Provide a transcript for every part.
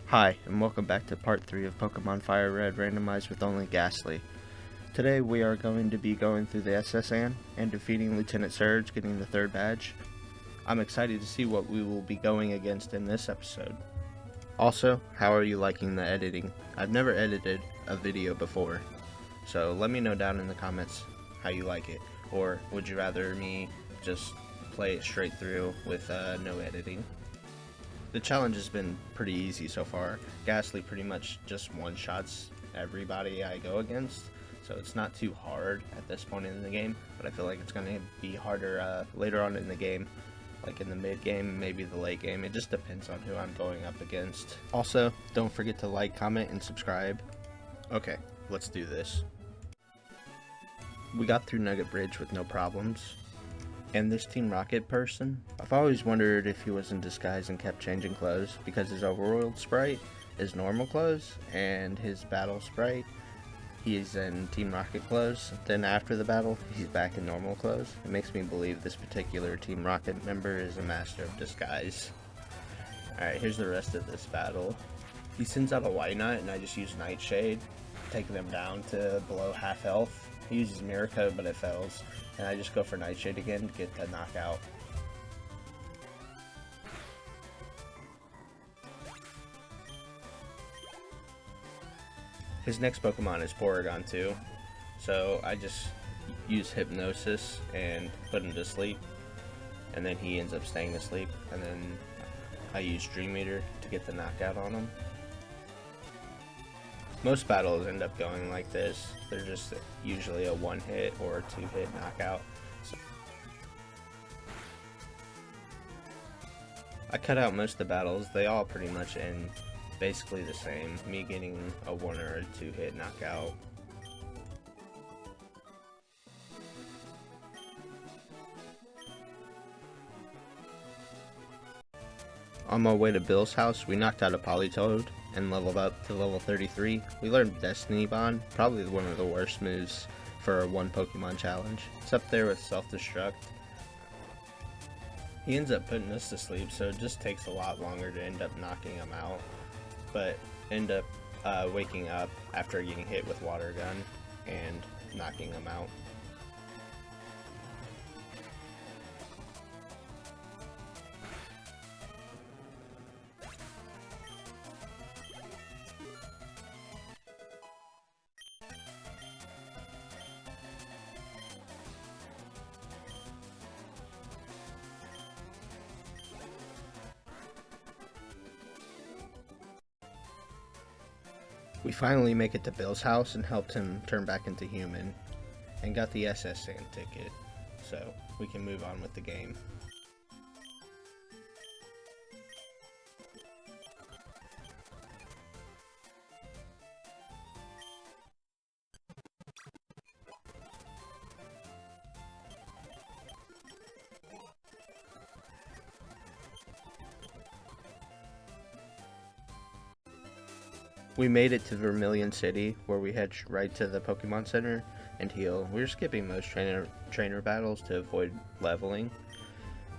Hi, and welcome back to part 3 of pokemonfirered randomized with only Gastly. Today we are going to be going through the SSN and defeating Lieutenant Surge, getting the 3rd badge. I'm excited to see what we will be going against in this episode. Also, how are you liking the editing? I've never edited a video before, so let me know down in the comments how you like it. Or would you rather me just play it straight through with no editing? The challenge has been pretty easy so far. Gastly pretty much just one-shots everybody I go against, so it's not too hard at this point in the game, but I feel like it's going to be harder later on in the game, like in the mid-game, maybe the late game. It just depends on who I'm going up against. Also, don't forget to like, comment, and subscribe. Okay, let's do this. We got through Nugget Bridge with no problems. And this Team Rocket person, I've always wondered if he was in disguise and kept changing clothes, because his overworld sprite is normal clothes, and his battle sprite, he's in Team Rocket clothes. Then after the battle, he's back in normal clothes. It makes me believe this particular Team Rocket member is a master of disguise. Alright, here's the rest of this battle. He sends out a White Knight, and I just use Nightshade, taking him down to below half health. He uses Mirror Coat, but it fails. And I just go for Nightshade again to get the knockout. His next Pokemon is Porygon 2, so I just use Hypnosis and put him to sleep, and then he ends up staying asleep, and then I use Dream Eater to get the knockout on him. Most battles end up going like this. They're just usually a 1-hit or a 2-hit knockout. So I cut out most of the battles. They all pretty much end basically the same. Me getting a 1 or a 2-hit knockout. On my way to Bill's house, we knocked out a Politoed and leveled up to level 33. We learned Destiny Bond, probably one of the worst moves for a one Pokemon challenge. It's up there with Self-Destruct. He ends up putting us to sleep, so it just takes a lot longer to end up knocking him out, but end up waking up after getting hit with Water Gun and knocking him out. We finally make it to Bill's house and helped him turn back into human, and got the SSN ticket, so we can move on with the game. We made it to Vermilion City, where we head right to the Pokemon Center and heal. We're skipping most trainer battles to avoid leveling,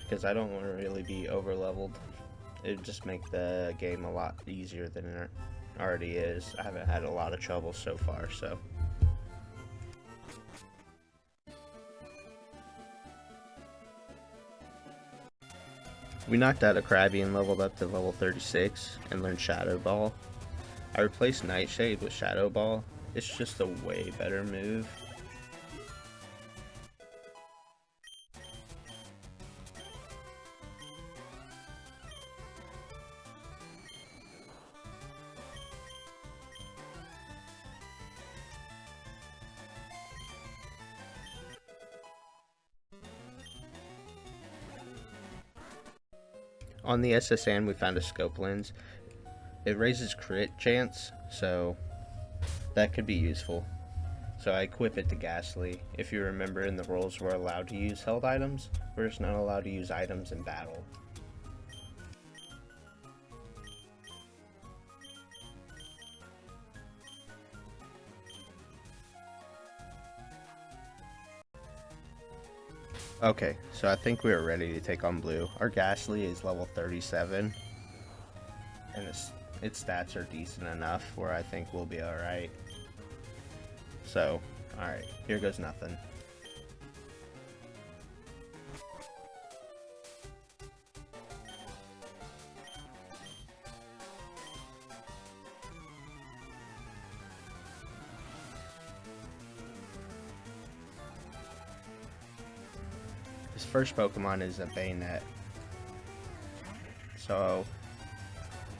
because I don't want to really be over leveled. It would just make the game a lot easier than it already is. I haven't had a lot of trouble so far, so. We knocked out a Krabby and leveled up to level 36 and learned Shadow Ball. I replaced Nightshade with Shadow Ball. It's just a way better move. On the SSN, we found a scope lens. It raises crit chance, so that could be useful. So I equip it to Gastly. If you remember, in the rules we're allowed to use held items, we're just not allowed to use items in battle. Okay, so I think we are ready to take on Blue. Our Gastly is level 37, and its stats are decent enough where I think we'll be alright. So, alright, here goes nothing. His first Pokemon is a Bayonet. So,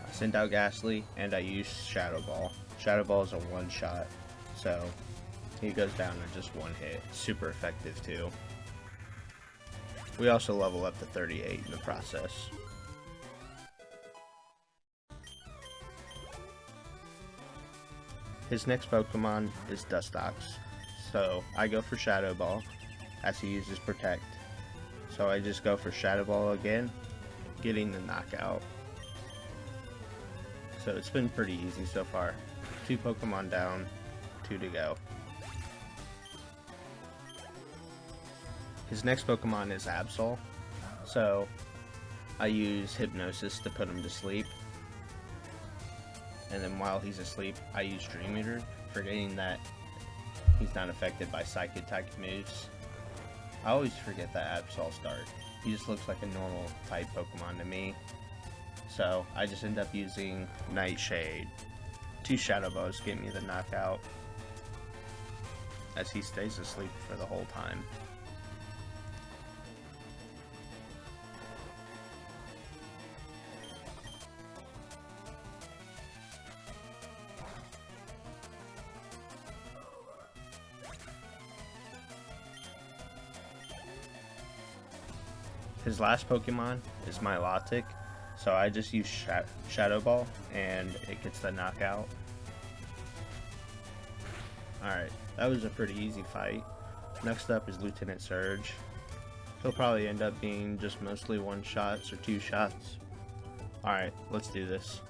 I send out Gastly and I use Shadow Ball. Shadow Ball is a one-shot, so he goes down in just one hit. Super effective too. We also level up to 38 in the process. His next Pokemon is Dustox, so I go for Shadow Ball as he uses Protect. So I just go for Shadow Ball again, getting the knockout. So it's been pretty easy so far. 2 Pokemon down, 2 to go. His next Pokemon is Absol, so I use Hypnosis to put him to sleep. And then while he's asleep, I use Dream Eater, forgetting that he's not affected by Psychic type moves. I always forget that Absol start. He just looks like a normal type Pokemon to me. So I just end up using Nightshade. 2 Shadow Balls get me the knockout, as he stays asleep for the whole time. His last Pokemon is Milotic, so I just use Shadow Ball and it gets the knockout. Alright, that was a pretty easy fight. Next up is Lieutenant Surge. He'll probably end up being just mostly 1-shots or 2 shots. Alright, let's do this.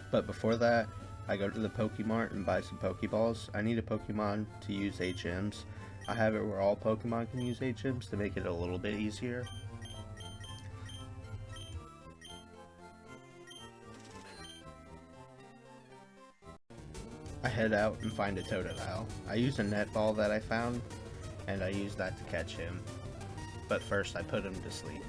But before that, I go to the Pokemart and buy some Pokeballs. I need a Pokemon to use HMs. I have it where all Pokemon can use HMs to make it a little bit easier. I head out and find a Totodile. I use a net ball that I found, and I use that to catch him. But first I put him to sleep.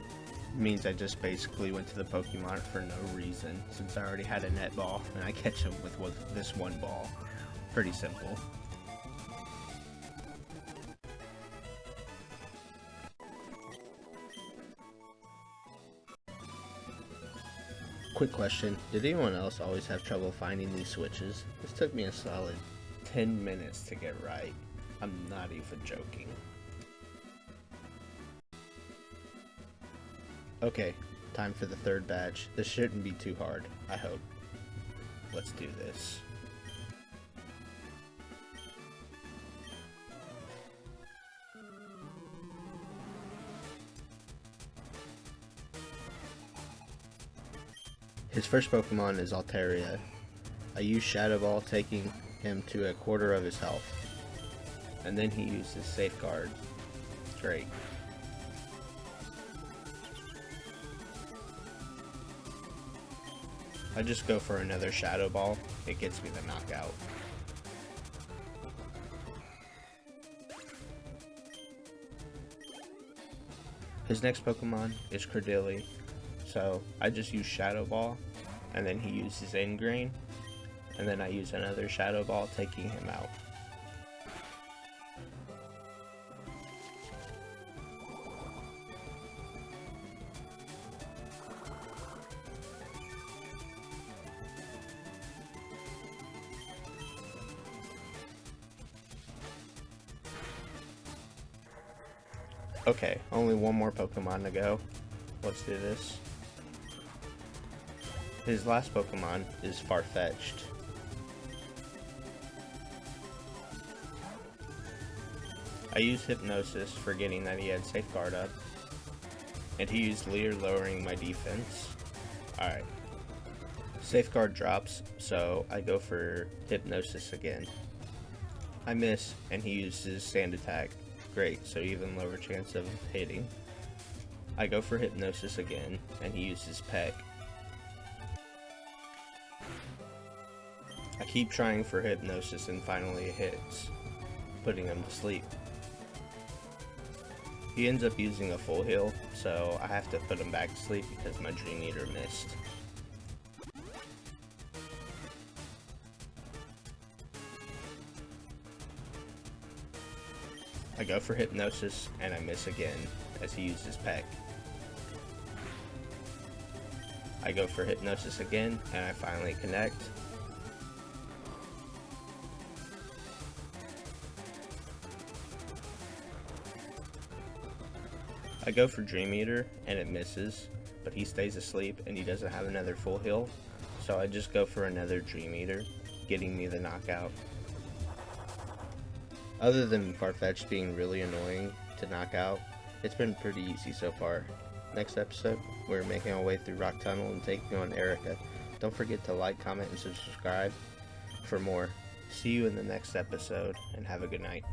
It means I just basically went to the Pokemon for no reason, since I already had a net ball, and I catch him with this one ball. Pretty simple. Quick question, did anyone else always have trouble finding these switches? This took me a solid 10 minutes to get right. I'm not even joking. Okay, time for the third badge. This shouldn't be too hard, I hope. Let's do this. His first Pokemon is Altaria. I use Shadow Ball, taking him to a quarter of his health. And then he uses Safeguard. Great. I just go for another Shadow Ball. It gets me the knockout. His next Pokemon is Credilli. So I just use Shadow Ball, and then he uses Ingrain, and then I use another Shadow Ball, taking him out. Okay, only one more Pokemon to go. Let's do this. His last Pokemon is Farfetch'd. I used Hypnosis, forgetting that he had Safeguard up, and he used Leer, lowering my defense. Alright. Safeguard drops, so I go for Hypnosis again. I miss, and he uses Sand Attack. Great, so even lower chance of hitting. I go for Hypnosis again, and he uses Peck. I keep trying for hypnosis and finally it hits, putting him to sleep. He ends up using a full heal, so I have to put him back to sleep because my Dream Eater missed. I go for hypnosis and I miss again as he uses Peck. I go for hypnosis again and I finally connect. I go for Dream Eater and it misses, but he stays asleep and he doesn't have another full heal, so I just go for another Dream Eater, getting me the knockout. Other than Farfetch'd being really annoying to knock out, it's been pretty easy so far. Next episode, we're making our way through Rock Tunnel and taking on Erica. Don't forget to like, comment, and subscribe for more. See you in the next episode, and have a good night.